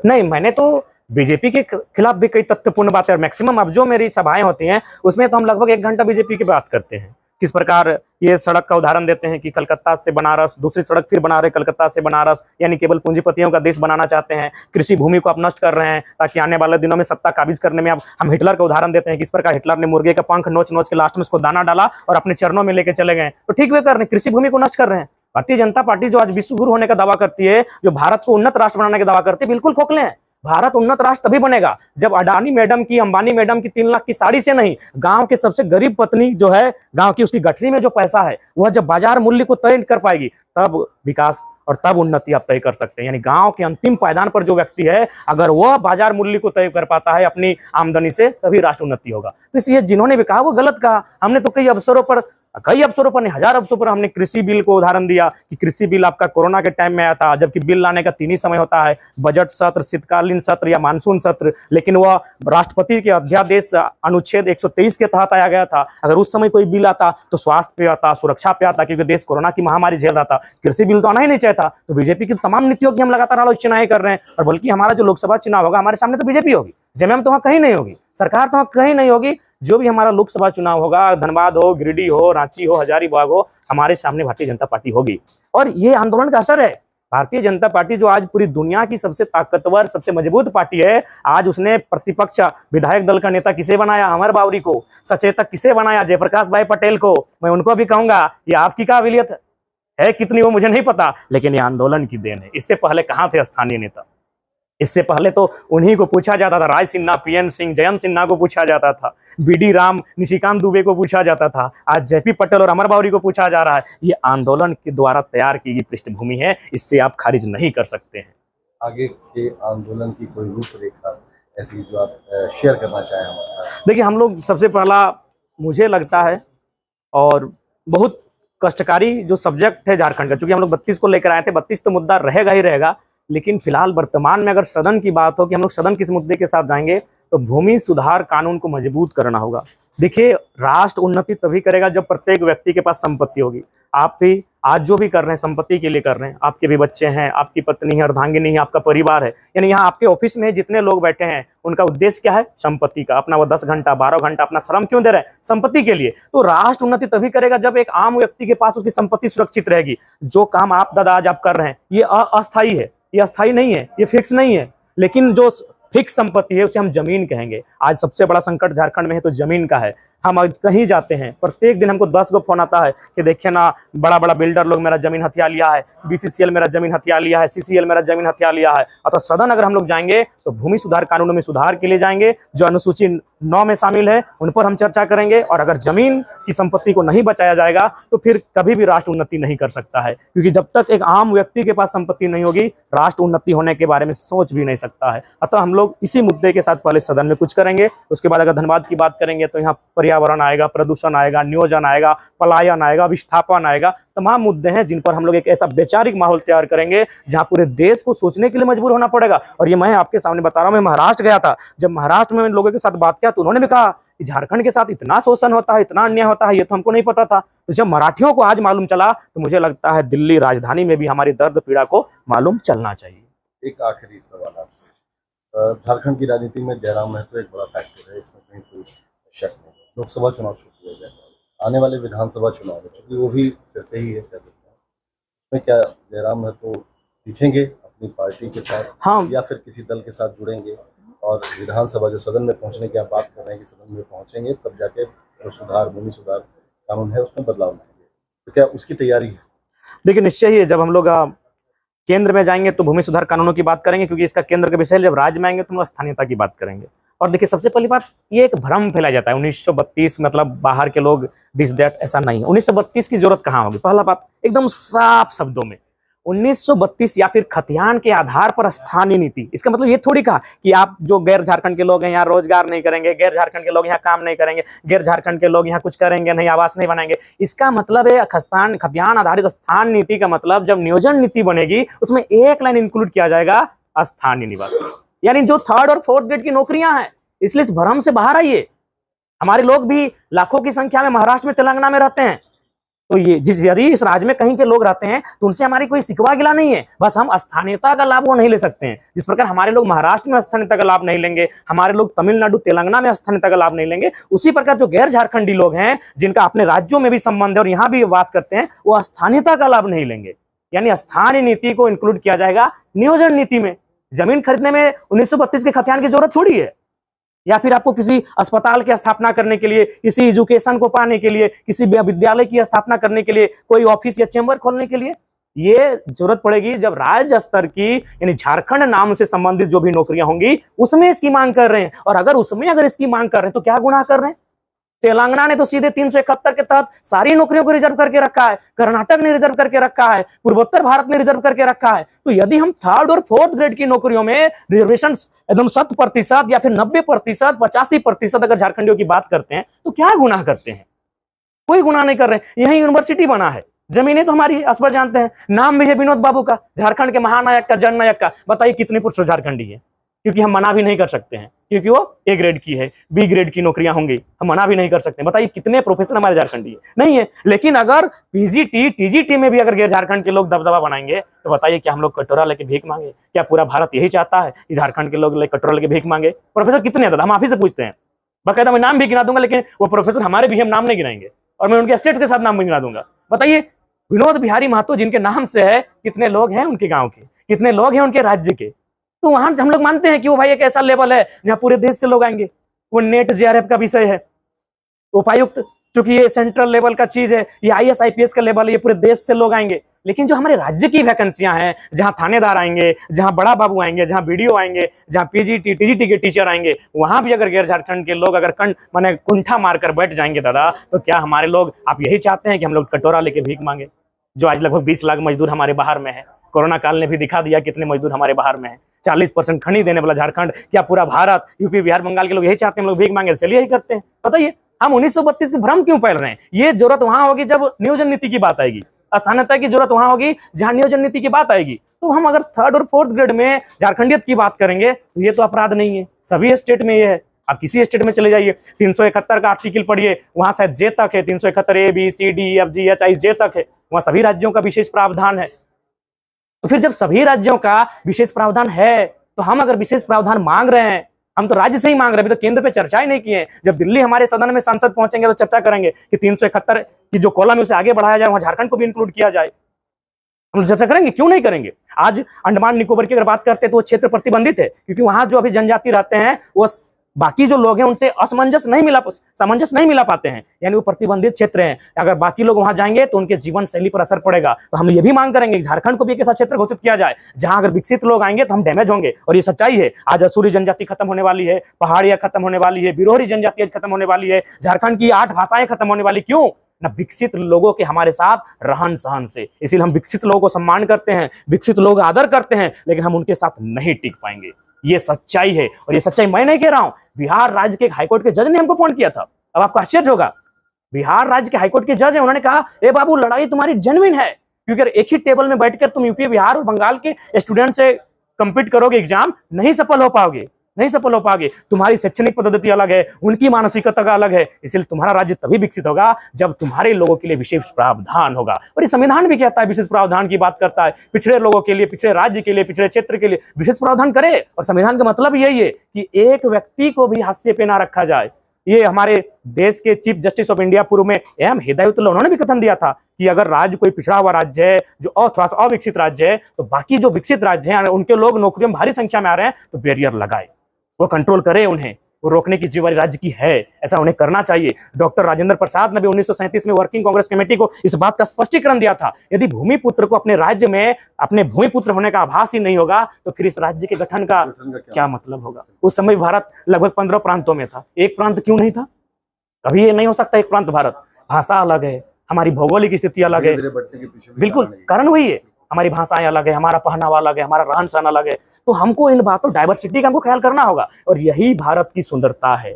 नहीं, मैंने तो बीजेपी के खिलाफ भी कई तथ्यपूर्ण बातें, और मैक्सिमम अब जो मेरी सभाएं होती हैं उसमें तो हम लगभग 1 घंटा बीजेपी की बात करते हैं। किस प्रकार ये सड़क का उदाहरण देते हैं कि कलकत्ता से बनारस, दूसरी सड़क फिर बना रहे कलकत्ता से बनारस, यानी केवल पूंजीपतियों का देश बनाना चाहते हैं। कृषि भूमि को आप नष्ट कर रहे हैं ताकि आने वाले दिनों में सत्ता काबिज करने में, अब हम हिटलर का उदाहरण देते हैं किस प्रकार हिटलर ने मुर्गे का पंख नोच नोच के लास्ट में उसको दाना डाला और अपने चरणों में लेके चले गए। तो ठीक वे कर रहे हैं, कृषि भूमि को नष्ट कर रहे हैं। भारतीय जनता पार्टी जो आज विश्व गुरु होने का दावा करती है, जो भारत को उन्नत राष्ट्र बनाने का दावा करती है, बिल्कुल खोखले हैं। भारत उन्नत राष्ट्र तभी बनेगा जब अडानी मैडम की, अंबानी मैडम की 3 लाख की साड़ी से नहीं, गांव के सबसे गरीब पत्नी जो है गांव की, उसकी गठरी में जो पैसा है वह जब बाजार मूल्य को तय कर पाएगी, तब विकास और तब उन्नति आप तय कर सकते हैं। यानी गांव के अंतिम पायदान पर जो व्यक्ति है, अगर वह बाजार मूल्य को तय कर पाता है अपनी आमदनी से, तभी राष्ट्र उन्नति होगा। तो इसलिए जिन्होंने भी कहा वो गलत कहा। हमने तो कई अवसरों पर नहीं, 1000 अवसरों पर हमने कृषि बिल को उदाहरण दिया कि कृषि बिल आपका कोरोना के टाइम में आया था, जबकि बिल लाने का 3 ही समय होता है, बजट सत्र, शीतकालीन सत्र या मानसून सत्र। लेकिन वह राष्ट्रपति के अध्यादेश अनुच्छेद 123 के तहत आया गया था। अगर उस समय कोई बिल आता तो स्वास्थ्य पे आता, सुरक्षा पे आता, क्योंकि देश कोरोना की महामारी झेल रहा था। कृषि बिल तो आना ही नहीं चाहता। तो बीजेपी की तमाम नीतियों की हम लगातार आलोचना कर रहे हैं, और बल्कि हमारा जो लोकसभा चुनाव होगा, हमारे सामने तो बीजेपी होगी, जेएमएम तो वहाँ कहीं नहीं होगी, सरकार तो वहाँ कहीं नहीं होगी। जो भी हमारा लोकसभा चुनाव होगा, धनबाद हो, गिरिडीह हो, रांची हो, हजारीबाग हो, हमारे सामने भारतीय जनता पार्टी होगी। और ये आंदोलन का असर है। भारतीय जनता पार्टी जो आज पूरी दुनिया की सबसे ताकतवर, सबसे मजबूत पार्टी है, आज उसने प्रतिपक्ष विधायक दल का नेता किसे बनाया? अमर बावरी को। सचेतक किसे बनाया? जयप्रकाश भाई पटेल को। मैं उनको भी कहूंगा ये आपकी काबिलियत है कितनी वो मुझे नहीं पता, लेकिन ये आंदोलन की देन है। इससे पहले कहाँ थे स्थानीय नेता? इससे पहले तो उन्हीं को पूछा जाता था, राय सिन्हा, पीएन सिंह, जयंत सिन्हा को पूछा जाता था, बीडी राम, निशिकांत दुबे को पूछा जाता था। आज जेपी पटेल और अमर बावरी को पूछा जा रहा है। ये आंदोलन के द्वारा तैयार की गई पृष्ठभूमि है, इससे आप खारिज नहीं कर सकते हैं। आगे के आंदोलन की कोई रूपरेखा ऐसी जो आप शेयर करना चाहें हमारे साथ? देखिए, हम लोग सबसे पहला मुझे लगता है, और बहुत कष्टकारी जो सब्जेक्ट है झारखंड का, चूंकि हम लोग 32 को लेकर आए थे, 32 तो मुद्दा रहेगा ही रहेगा, लेकिन फिलहाल वर्तमान में अगर सदन की बात हो कि हम लोग सदन किस मुद्दे के साथ जाएंगे, तो भूमि सुधार कानून को मजबूत करना होगा। देखिए, राष्ट्र उन्नति तभी करेगा जब प्रत्येक व्यक्ति के पास संपत्ति होगी। आप भी आज जो भी कर रहे हैं संपत्ति के लिए कर रहे हैं। आपके भी बच्चे हैं, आपकी पत्नी है, अर्धांगिनी है, आपका परिवार है। यानी यहाँ आपके ऑफिस में जितने लोग बैठे हैं, उनका उद्देश्य क्या है? संपत्ति का। अपना वो 10 घंटा 12 घंटा अपना श्रम क्यों दे रहे हैं? संपत्ति के लिए। तो राष्ट्र उन्नति तभी करेगा जब एक आम व्यक्ति के पास उसकी संपत्ति सुरक्षित रहेगी। जो काम आप दादा आज आप कर रहे हैं, ये अस्थायी है, ये अस्थायी नहीं है, ये फिक्स नहीं है। लेकिन जो फिक्स संपत्ति है उसे हम जमीन कहेंगे। आज सबसे बड़ा संकट झारखंड में है तो जमीन का है। हम कहीं जाते हैं, प्रत्येक दिन हमको 10 गो फोन आता है कि देखिए ना, बड़ा बड़ा बिल्डर लोग मेरा जमीन हथिया लिया है, बीसीसीएल मेरा जमीन हथिया लिया है, सीसीएल मेरा जमीन हथिया लिया है। अतः सदन अगर हम लोग जाएंगे तो भूमि सुधार कानूनों में सुधार के लिए जाएंगे, जो अनुसूची 9 में शामिल है उन पर हम चर्चा करेंगे। और अगर जमीन की संपत्ति को नहीं बचाया जाएगा तो फिर कभी भी राष्ट्र उन्नति नहीं कर सकता है, क्योंकि जब तक एक आम व्यक्ति के पास संपत्ति नहीं होगी, राष्ट्र उन्नति होने के बारे में सोच भी नहीं सकता है। अतः हम लोग इसी मुद्दे के साथ पहले सदन में कुछ करेंगे। उसके बाद अगर धनबाद की बात करेंगे तो यहाँ पर्यावरण आएगा, प्रदूषण आएगा, नियोजन आएगा, पलायन आएगा, विस्थापन आएगा। तमाम मुद्दे हैं जिन पर हम लोग एक ऐसा वैचारिक माहौल तैयार करेंगे जहां पूरे देश को सोचने के लिए मजबूर होना पड़ेगा। और ये मैं आपके सामने बता रहा हूं, मैं महाराष्ट्र गया था। जब महाराष्ट्र में लोगों के साथ बात किया तो उन्होंने भी कहा कि झारखंड के साथ इतना शोषण होता है, इतना अन्याय होता है, ये तो हमको नहीं पता था। तो जब मराठियों को आज मालूम चला तो मुझे लगता है दिल्ली राजधानी में भी हमारी दर्द पीड़ा को मालूम चलना चाहिए। एक आखिरी सवाल आपसे, झारखंड की राजनीति में जयराम महतो एक बड़ा फैक्टर है, इसमें कहीं कोई शक नहीं। लोकसभा चुनाव छूट हो जाए, आने वाले विधानसभा चुनाव में, क्योंकि वो भी सिर पे ही है कह सकते हैं, उसमें क्या जयराम महतो दिखेंगे अपनी पार्टी के साथ? हाँ, या फिर किसी दल के साथ जुड़ेंगे और विधानसभा जो सदन में पहुंचने की आप बात कर रहे हैं कि सदन में पहुंचेंगे तब जाके जो सुधार, भूमि सुधार कानून है उसमें बदलाव लाएंगे, तो क्या उसकी तैयारी है? देखिए, निश्चय ही है। जब हम लोग केंद्र में जाएंगे तो भूमि सुधार कानूनों की बात करेंगे, क्योंकि इसका केंद्र का विषय। जब राज्य में आएंगे तो हम स्थानीयता की बात करेंगे। और देखिए, सबसे पहली बात, ये एक भ्रम फैलाया जाता है 1932 मतलब बाहर के लोग दिस दैट, ऐसा नहीं है। 1932 की जरूरत कहाँ होगी? पहला बात, एकदम साफ शब्दों में 1932 या फिर खतियान के आधार पर स्थानीय नीति। इसका मतलब ये थोड़ी कहा कि आप जो गैर झारखंड के लोग हैं यहाँ रोजगार नहीं करेंगे, गैर झारखंड के लोग यहाँ काम नहीं करेंगे, गैर झारखंड के लोग यहाँ कुछ करेंगे नहीं, आवास नहीं बनाएंगे। इसका मतलब है खतियान आधारित स्थान नीति का मतलब जब नियोजन नीति बनेगी उसमें एक लाइन इंक्लूड किया जाएगा स्थानीय निवासी, यानी जो 3rd और 4th ग्रेड की नौकरियां हैं। इसलिए इस भ्रम से बाहर आइए। हमारे लोग भी लाखों की संख्या में महाराष्ट्र में, तेलंगाना में रहते हैं, तो ये यदि इस राज्य में कहीं के लोग रहते हैं तो उनसे हमारी कोई सिकवा गिला नहीं है, बस हम स्थानीयता का लाभ वो नहीं ले सकते हैं। जिस प्रकार हमारे लोग महाराष्ट्र में स्थानीयता का लाभ नहीं लेंगे, हमारे लोग तमिलनाडु तेलंगाना में स्थानीयता का लाभ नहीं लेंगे, उसी प्रकार जो गैर झारखंडी लोग हैं जिनका अपने राज्यों में भी संबंध है और यहाँ भी वास करते हैं, वो स्थानीयता का लाभ नहीं लेंगे। यानी स्थानीय नीति को इंक्लूड किया जाएगा नियोजन नीति में। जमीन खरीदने में 1932 के खतियान की जरूरत थोड़ी है, या फिर आपको किसी अस्पताल की स्थापना करने के लिए, किसी एजुकेशन को पाने के लिए, किसी विद्यालय की स्थापना करने के लिए, कोई ऑफिस या चेंबर खोलने के लिए ये जरूरत पड़ेगी जब राज्य स्तर की यानी झारखंड नाम से संबंधित जो भी नौकरियां होंगी उसमें इसकी मांग कर रहे हैं। और अगर इसकी मांग कर रहे हैं तो क्या गुनाह कर रहे हैं? तेलंगाना ने तो सीधे 371 के तहत सारी नौकरियों को रिजर्व करके रखा है, कर्नाटक ने रिजर्व करके रखा है, पूर्वोत्तर भारत ने रिजर्व करके रखा है। तो यदि हम 3rd और 4th ग्रेड की नौकरियों में रिजर्वेशन एकदम 100% या फिर 90%, 85% अगर झारखंडियों की बात करते हैं तो क्या गुनाह करते हैं? कोई गुनाह नहीं कर रहे हैं। यही यूनिवर्सिटी बना है, जमीनें तो हमारी असबर जानते हैं, नाम भी है विनोद बाबू का, झारखंड के महानायक का, जननायक का। बताइए कितने पुरुष झारखंडी है? क्योंकि हम मना भी नहीं कर सकते हैं, क्योंकि वो A ग्रेड की है, B ग्रेड की नौकरियां होंगी, हम मना भी नहीं कर सकते। बताइए कितने प्रोफेसर हमारे झारखंडी है? नहीं है। लेकिन अगर PGT TGT में भी अगर गैर झारखंड के लोग दबदबा बनाएंगे तो बताइए क्या हम लोग कटोरा लेके भीख मांगे? क्या पूरा भारत यही चाहता है कि झारखंड के लोग कटोरा लेके भीख मांगे? प्रोफेसर कितने हैं? हम आप ही से पूछते हैं, बाकायदा मैं नाम भी गिना दूंगा, लेकिन वो प्रोफेसर हमारे भी हम नाम नहीं गिनाएंगे और मैं उनके स्टेट के साथ नाम भी गिना दूंगा। बताइए विनोद बिहारी महतो जिनके नाम से है, कितने लोग हैं उनके गांव के, कितने लोग हैं उनके राज्य के? तो वहां हम लोग मानते हैं कि वो भाई एक ऐसा लेवल है जहां पूरे देश से लोग आएंगे। वो नेट JRF का विषय है, उपायुक्त, चूंकि ये सेंट्रल लेवल का चीज है, ये IAS IPS का लेवल है, ये पूरे देश से लोग आएंगे। लेकिन जो हमारे राज्य की वैकेंसियां हैं, जहां थानेदार आएंगे, जहां बड़ा बाबू आएंगे, जहां BDO आएंगे, जहां PGT TGT के टीचर आएंगे, वहां भी अगर गैर झारखंड के लोग अगर माने कुंठा मारकर बैठ जाएंगे दादा, तो क्या हमारे लोग, आप यही चाहते हैं कि हम लोग कटोरा लेके भीख मांगे? जो आज लगभग 20 लाख मजदूर हमारे बाहर में है, कोरोना काल ने भी दिखा दिया कितने मजदूर हमारे बाहर में है। 40% खनिज देने वाला झारखंड, क्या पूरा भारत, यूपी बिहार बंगाल के लोग यही चाहते हैं हम लोग भीख मांगे? चलिए यही करते हैं। बताइए हम 1932 के भ्रम क्यों फैल रहे हैं? ये जरूरत वहां होगी जब नियोजन नीति की बात आएगी, स्थानीयता की जरूरत वहां होगी जहां नियोजन नीति की बात आएगी। तो हम अगर 3rd और 4th ग्रेड में झारखंडियत की बात करेंगे तो ये तो अपराध नहीं है, सभी स्टेट में ये है। आप किसी स्टेट में चले जाइए, 371 का आर्टिकल पढ़िए, वहां शायद J तक है, 371 A B C D F G H I J तक है, वहां सभी राज्यों का विशेष प्रावधान है। तो फिर जब सभी राज्यों का विशेष प्रावधान है तो हम अगर विशेष प्रावधान मांग रहे हैं, हम तो राज्य से ही मांग रहे हैं, अभी तो केंद्र पे चर्चा ही नहीं की है। जब दिल्ली हमारे सदन में सांसद पहुंचेंगे तो चर्चा करेंगे कि 371 की जो कॉलम है उसे आगे बढ़ाया जाए, वहां झारखंड को भी इंक्लूड किया जाए। हम चर्चा करेंगे, क्यों नहीं करेंगे? आज अंडमान निकोबार की अगर बात करते हैं तो वो क्षेत्र प्रतिबंधित है, क्योंकि वहां जो अभी जनजाति रहते हैं वो बाकी जो लोग हैं उनसे सामंजस्य नहीं मिला पाते हैं, यानी वो प्रतिबंधित क्षेत्र हैं। अगर बाकी लोग वहां जाएंगे तो उनके जीवन शैली पर असर पड़ेगा। तो हम ये भी मांग करेंगे कि झारखंड को भी एक ऐसा क्षेत्र घोषित किया जाए जहां अगर विकसित लोग आएंगे तो हम डैमेज होंगे। और ये सच्चाई है, आज असुरी जनजाति खत्म होने वाली है, पहाड़ियां खत्म होने वाली है, बिरोहरी जनजाति खत्म होने वाली है, झारखंड की 8 भाषाएं खत्म होने वाली। क्यों? ना विकसित लोगों के हमारे साथ रहन सहन से। इसीलिए हम विकसित लोगों को सम्मान करते हैं, विकसित लोग आदर करते हैं, लेकिन हम उनके साथ नहीं टिक पाएंगे। ये सच्चाई है, और ये सच्चाई मैं नहीं कह रहा हूं, बिहार राज्य के हाईकोर्ट के जज ने हमको फोन किया था। अब आपको आश्चर्य होगा, बिहार राज्य के हाईकोर्ट के जज है, उन्होंने कहा ए बाबू लड़ाई तुम्हारी जेन्युइन है, क्योंकि एक ही टेबल में बैठकर तुम यूपी बिहार और बंगाल के स्टूडेंट से कम्पीट करोगे, एग्जाम नहीं सफल हो पाओगे। तुम्हारी शैक्षणिक पद्धति अलग है, उनकी मानसिकता अलग है, इसलिए तुम्हारा राज्य तभी विकसित होगा जब तुम्हारे लोगों के लिए विशेष प्रावधान होगा। और ये संविधान भी कहता है, विशेष प्रावधान की बात करता है, पिछड़े लोगों के लिए, पिछड़े राज्य के लिए, पिछड़े क्षेत्र के लिए विशेष प्रावधान करे। और संविधान का मतलब यही है कि एक व्यक्ति को भी हाशिए पे ना रखा जाए। ये हमारे देश के चीफ जस्टिस ऑफ इंडिया पूर्व में M हिदायतुल्लाह, उन्होंने भी कथन दिया था कि अगर राज्य कोई पिछड़ा हुआ राज्य है, जो थोड़ा सा अविकसित राज्य है, तो बाकी जो विकसित राज्य हैं उनके लोग नौकरियों में भारी संख्या में आ रहे हैं तो बैरियर लगाए, वो कंट्रोल करे, उन्हें वो रोकने की जिम्मेदारी राज्य की है, ऐसा उन्हें करना चाहिए। डॉक्टर राजेंद्र प्रसाद ने भी 1937 में वर्किंग कांग्रेस कमेटी को इस बात का स्पष्टीकरण दिया था, यदि भूमिपुत्र को अपने राज्य में अपने भूमिपुत्र होने का आभास ही नहीं होगा तो फिर इस राज्य के गठन का क्या मतलब होगा। उस समय भारत लगभग 15 प्रांतों में था, एक प्रांत क्यों नहीं था? कभी ये नहीं हो सकता एक प्रांत भारत। भाषा अलग है, हमारी भौगोलिक स्थिति अलग है, बिल्कुल कारण वही है, हमारी भाषाएं अलग है, हमारा पहनावा अलग है, हमारा रहन सहन अलग है। तो हमको इन बातों डाइवर्सिटी का हमको ख्याल करना होगा, और यही भारत की सुंदरता है।